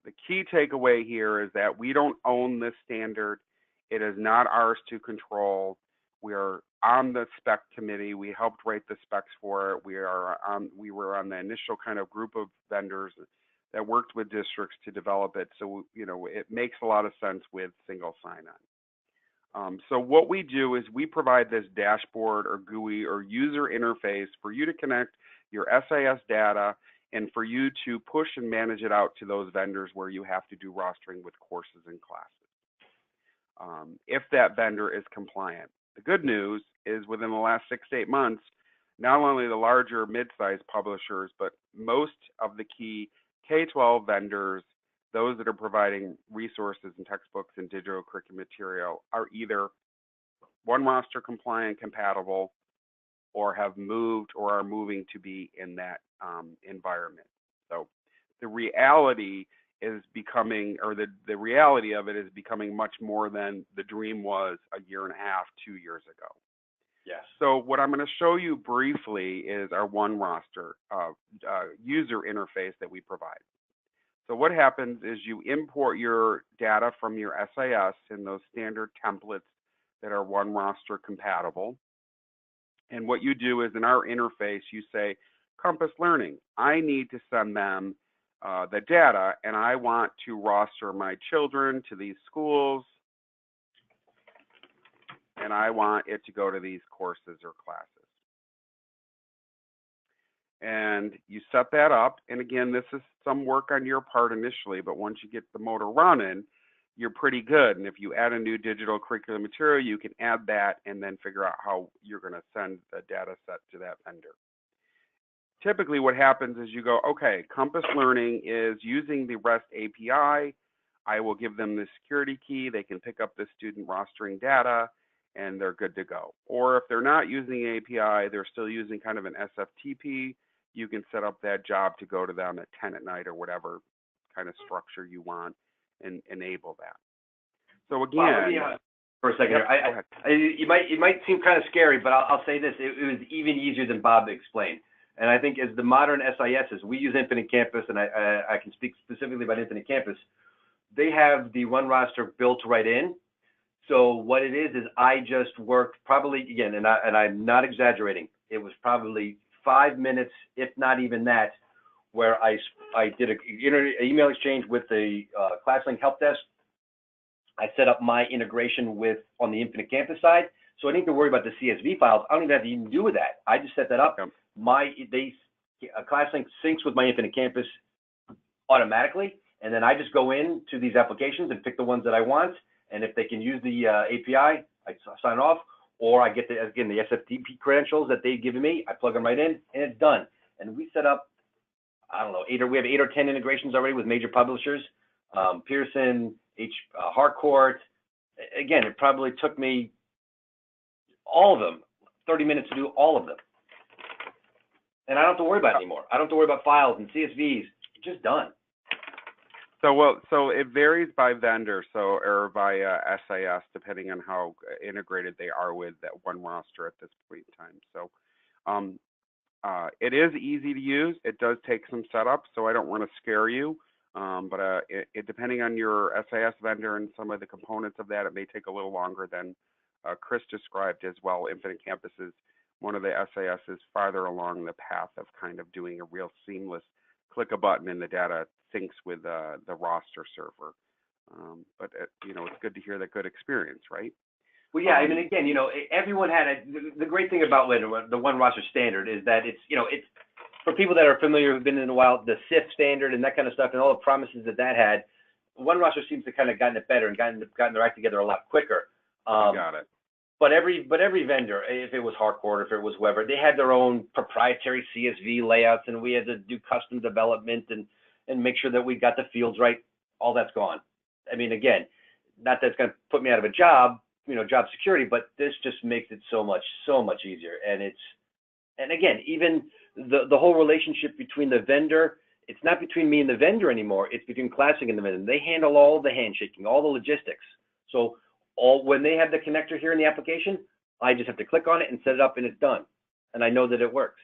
The key takeaway here is that we don't own this standard. It is not ours to control. We are on the spec committee. We helped write the specs for it. We were on the initial kind of group of vendors that worked with districts to develop it. So, you know, it makes a lot of sense with single sign-on. So what we do is we provide this dashboard or GUI or user interface for you to connect your SAS data and for you to push and manage it out to those vendors where you have to do rostering with courses and classes. If that vendor is compliant. The good news is within the last 6 to 8 months, not only the larger mid-sized publishers, but most of the key K-12 vendors, those that are providing resources and textbooks and digital curriculum material, are either one roster compliant compatible or have moved or are moving to be in that environment. So the reality is becoming, or the reality of it is becoming much more than the dream was a year and a half, 2 years ago. Yes. So what I'm going to show you briefly is our one roster user interface that we provide. So what happens is you import your data from your SIS in those standard templates that are one roster compatible. And what you do is in our interface, you say, Compass Learning, I need to send them the data, and I want to roster my children to these schools, and I want it to go to these courses or classes. And you set that up, and again, this is some work on your part initially, but once you get the motor running, you're pretty good. And if you add a new digital curriculum material, you can add that and then figure out how you're going to send the data set to that vendor. Typically what happens is you go, okay, Compass Learning is using the REST API. I will give them the security key. They can pick up the student rostering data and they're good to go. Or if they're not using the API, they're still using kind of an SFTP, you can set up that job to go to them at 10 at night or whatever kind of structure you want and enable that. So again, for a second here, it might seem kind of scary, but I'll say this: it was even easier than Bob explained. And I think as the modern SISs, we use Infinite Campus, and I can speak specifically about Infinite Campus. They have the one roster built right in. So what it is I just worked probably, again, and I'm not exaggerating, it was probably 5 minutes, if not even that, where I did an email exchange with the ClassLink help desk. I set up my integration on the Infinite Campus side, so I didn't need to worry about the CSV files. I don't even have to even do with that. I just set that up. Yep. ClassLink syncs with my Infinite Campus automatically, and then I just go in to these applications and pick the ones that I want. And if they can use the API, I sign off, or I get the SFTP credentials that they've given me. I plug them right in, and it's done. And we set up, I don't know, we have 8 or 10 integrations already with major publishers, Pearson, Harcourt. Again, it probably took me all of them 30 minutes to do all of them, and I don't have to worry about it anymore. I don't have to worry about files and CSVs. It's just done. So it varies by vendor, or by SIS, depending on how integrated they are with that one roster at this point in time. So it is easy to use. It does take some setup, so I don't want to scare you. But depending on your SIS vendor and some of the components of that, it may take a little longer than Chris described as well. Infinite Campus is one of the SISs farther along the path of kind of doing a real seamless click a button and the data syncs with the roster server. But it's good to hear that good experience, right? Well, yeah, I mean, again, everyone had the great thing about the one roster standard is that it's for people that are familiar, who've been in a while, the SIF standard and that kind of stuff and all the promises that had, one roster seems to kind of gotten it better and gotten their act together a lot quicker. Got it. But every vendor, if it was Harcourt, if it was Weber, they had their own proprietary CSV layouts, and we had to do custom development and make sure that we got the fields right. All that's gone. I mean, again, not that it's going to put me out of a job, job security, but this just makes it so much easier. And again, even the whole relationship between the vendor, it's not between me and the vendor anymore. It's between ClassLink and the vendor. They handle all the handshaking, all the logistics. So when they have the connector here in the application, I just have to click on it and set it up, and it's done. And I know that it works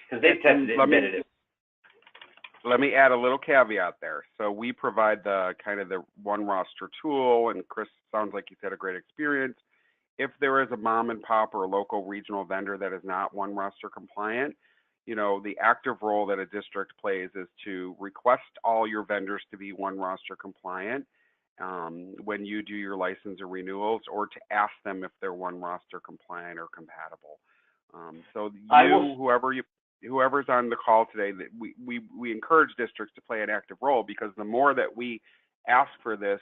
because they've tested it and vetted it. Let me add a little caveat there. So we provide the kind of the one roster tool, and Chris sounds like he's had a great experience. If there is a mom and pop or a local regional vendor that is not one roster compliant, the active role that a district plays is to request all your vendors to be one roster compliant when you do your license or renewals, or to ask them if they're one roster compliant or compatible. So whoever's on the call today, that we encourage districts to play an active role, because the more that we ask for this,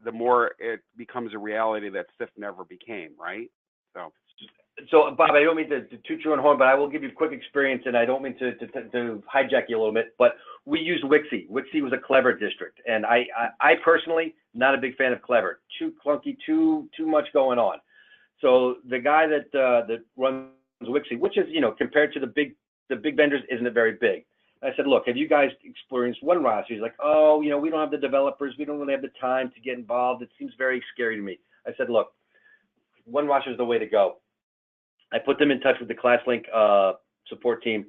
the more it becomes a reality that SIF never became, right? So, Bob, I don't mean to toot your own horn, but I will give you a quick experience, and I don't mean to hijack you a little bit, but we used Wixie. Wixie was a Clever district, and I personally, not a big fan of Clever. Too clunky, too much going on. So the guy that runs Wixie, which is, compared to the big vendors, isn't it very big? I said, look, have you guys experienced one roster? He's like, oh, we don't have the developers. We don't really have the time to get involved. It seems very scary to me. I said, look, one roster is the way to go. I put them in touch with the ClassLink support team,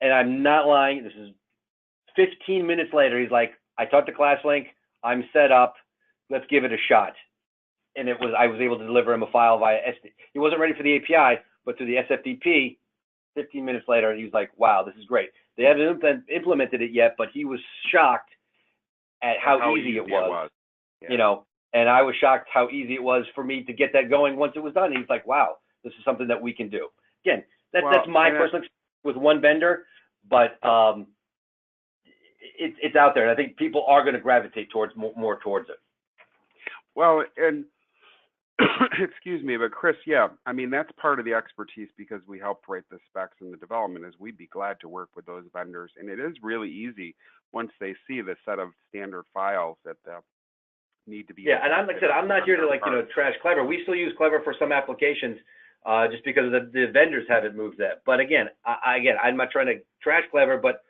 and I'm not lying. This is 15 minutes later. He's like, I talked to ClassLink. I'm set up. Let's give it a shot. And I was able to deliver him a file via SD. He wasn't ready for the API, but through the SFTP, 15 minutes later, he was like, wow, this is great. They haven't implemented it yet, but he was shocked at how easy it was. Yeah. And I was shocked how easy it was for me to get that going once it was done. He's like, wow, this is something that we can do. Again, that's my personal experience with one vendor, but it's out there. And I think people are going to gravitate towards more towards it. Well, and excuse me, but Chris, yeah, I mean, that's part of the expertise because we helped write the specs and the development is we'd be glad to work with those vendors. And it is really easy once they see the set of standard files that need to be. Yeah, and like I said, I'm not here to trash Clever. We still use Clever for some applications just because the vendors haven't moved that. But again, I'm not trying to trash Clever, but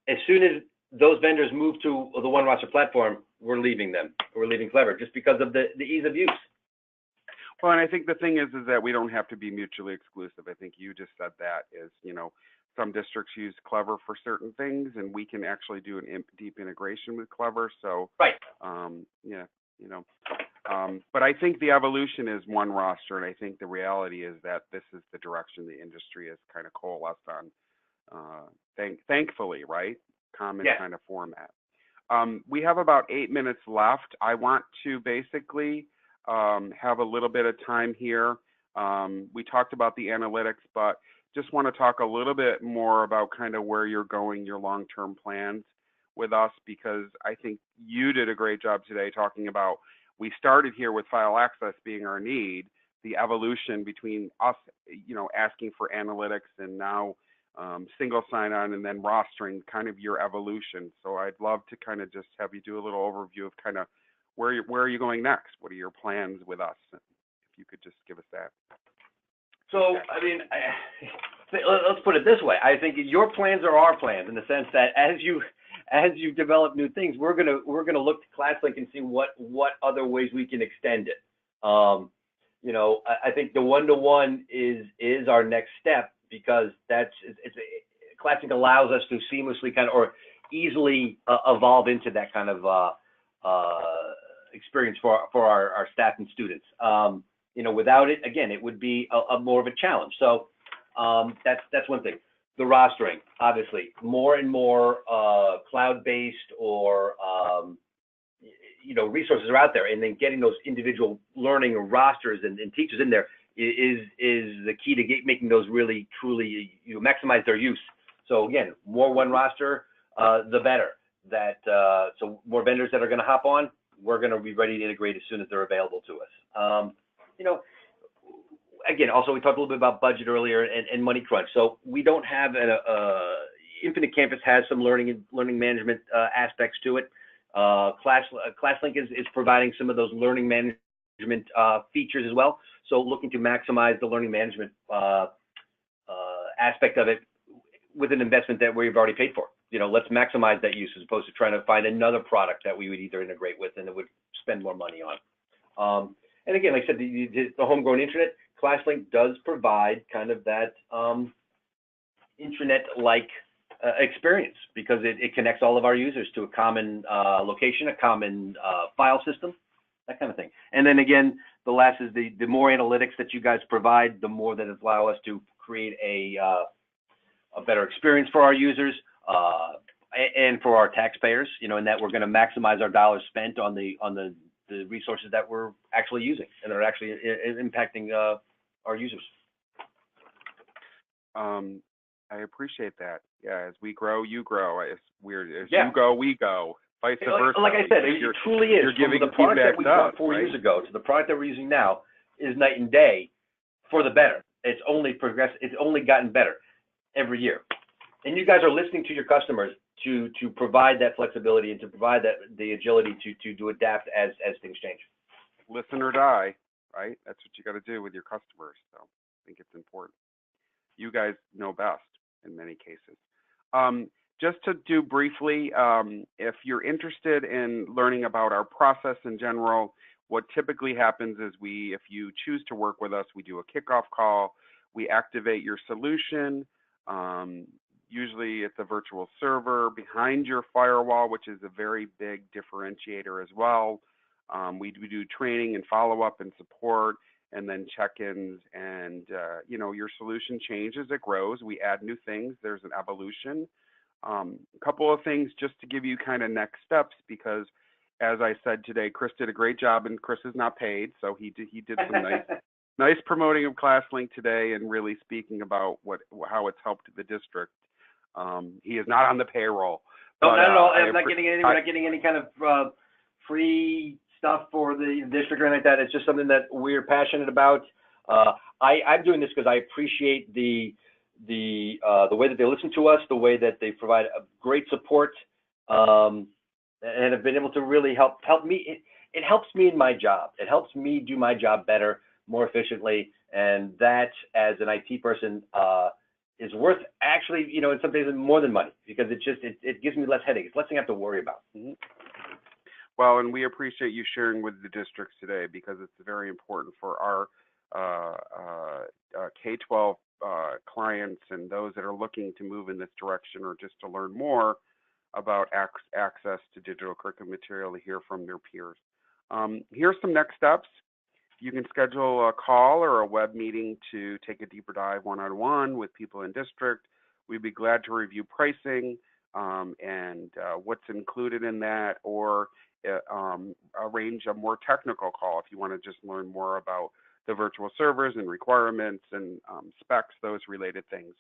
as soon as those vendors move to the One Roster platform, we're leaving them. We're leaving Clever just because of the ease of use. Well, and I think the thing is that we don't have to be mutually exclusive. I think you just said that is, some districts use Clever for certain things, and we can actually do an deep integration with Clever. So, right. But I think the evolution is one roster, and I think the reality is that this is the direction the industry has kind of coalesced on. Thankfully, right? Common kind of format. We have about 8 minutes left. I want to basically have a little bit of time here. We talked about the analytics, but just want to talk a little bit more about kind of where you're going, your long-term plans with us, because I think you did a great job today talking about, we started here with file access being our need, the evolution between us, asking for analytics and now single sign-on and then rostering, kind of your evolution. So I'd love to kind of just have you do a little overview of kind of where are you going next? What are your plans with us? If you could just give us that. So, I mean, let's put it this way. I think your plans are our plans in the sense that as you develop new things, we're gonna look to ClassLink and see what other ways we can extend it. I think the one-to-one is our next step because ClassLink allows us to seamlessly kind of or easily evolve into that kind of experience for our staff and students. Without it, again, it would be a more of a challenge. So that's one thing. The rostering, obviously, more and more cloud-based or resources are out there, and then getting those individual learning rosters and teachers in there is the key to making those really truly maximize their use. So again, more one roster, the better. So more vendors that are going to hop on, we're going to be ready to integrate as soon as they're available to us. Again, also we talked a little bit about budget earlier and money crunch. So we don't have Infinite Campus has some learning management aspects to it. ClassLink is providing some of those learning management features as well. So looking to maximize the learning management aspect of it with an investment that we've already paid for. Let's maximize that use as opposed to trying to find another product that we would either integrate with and it would spend more money on. And again, like I said, the homegrown intranet, ClassLink does provide kind of that intranet-like experience because it connects all of our users to a common location, a common file system, that kind of thing. And then again, the last is the more analytics that you guys provide, the more that it allow us to create a better experience for our users and for our taxpayers, in that we're going to maximize our dollars spent on the resources that we're actually using and are actually impacting our users. I appreciate that. Yeah, as we grow, you grow. It's weird. As you go, we go. vice versa. Like I said, it truly is. You're giving From the product that we bought 4 right? years ago to the product that we're using now is night and day for the better. It's only progressed. It's only gotten better every year. And you guys are listening to your customers to provide that flexibility and to provide the agility to adapt as things change. Listen or die, right? That's what you got to do with your customers. So I think it's important. You guys know best in many cases. Just to do briefly, if you're interested in learning about our process in general, what typically happens is if you choose to work with us, we do a kickoff call. We activate your solution. Usually it's a virtual server behind your firewall, which is a very big differentiator as well. We do training and follow-up and support, and then check-ins, and your solution changes, it grows. We add new things. There's an evolution. A couple of things just to give you kind of next steps, because as I said today, Chris did a great job, and Chris is not paid, so he did some nice promoting of ClassLink today and really speaking about how it's helped the district. He is not on the payroll. No, not at all. I'm not getting any. We're not getting any kind of free stuff for the district or anything like that. It's just something that we're passionate about. I'm doing this because I appreciate the way that they listen to us, the way that they provide a great support, and have been able to really help me. It helps me in my job. It helps me do my job better, more efficiently, and that, as an IT person, is worth actually, in some cases, more than money, because it gives me less headaches, less thing I have to worry about. Mm-hmm. Well, and we appreciate you sharing with the districts today, because it's very important for our K-12 clients and those that are looking to move in this direction, or just to learn more about access to digital curriculum material, to hear from their peers. Here's some next steps. You can schedule a call or a web meeting to take a deeper dive one-on-one with people in district. We'd be glad to review pricing and what's included in that, or arrange a more technical call if you want to just learn more about the virtual servers and requirements and specs, those related things.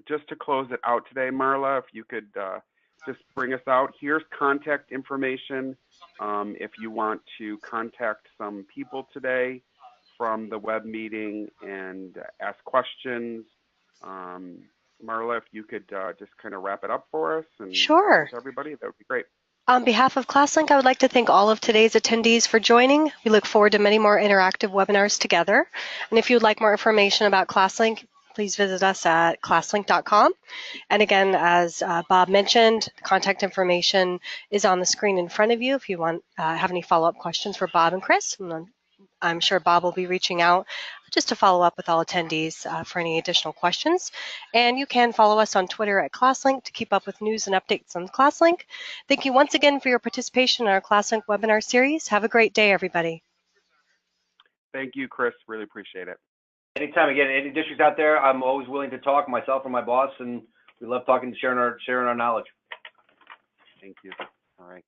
Just to close it out today, Marla, if you could just bring us out. Here's contact information if you want to contact some people today from the web meeting and ask questions. Marla, if you could just kind of wrap it up for us and Sure. to everybody, that would be great. On behalf of ClassLink, I would like to thank all of today's attendees for joining. We look forward to many more interactive webinars together. And if you would like more information about ClassLink, please visit us at classlink.com. And again, as Bob mentioned, the contact information is on the screen in front of you if you want have any follow-up questions for Bob and Chris. And I'm sure Bob will be reaching out just to follow up with all attendees for any additional questions. And you can follow us on Twitter at ClassLink to keep up with news and updates on ClassLink. Thank you once again for your participation in our ClassLink webinar series. Have a great day, everybody. Thank you, Chris. Really appreciate it. Anytime. Again, any districts out there, I'm always willing to talk, myself or my boss, and we love talking, sharing our knowledge. Thank you. All right.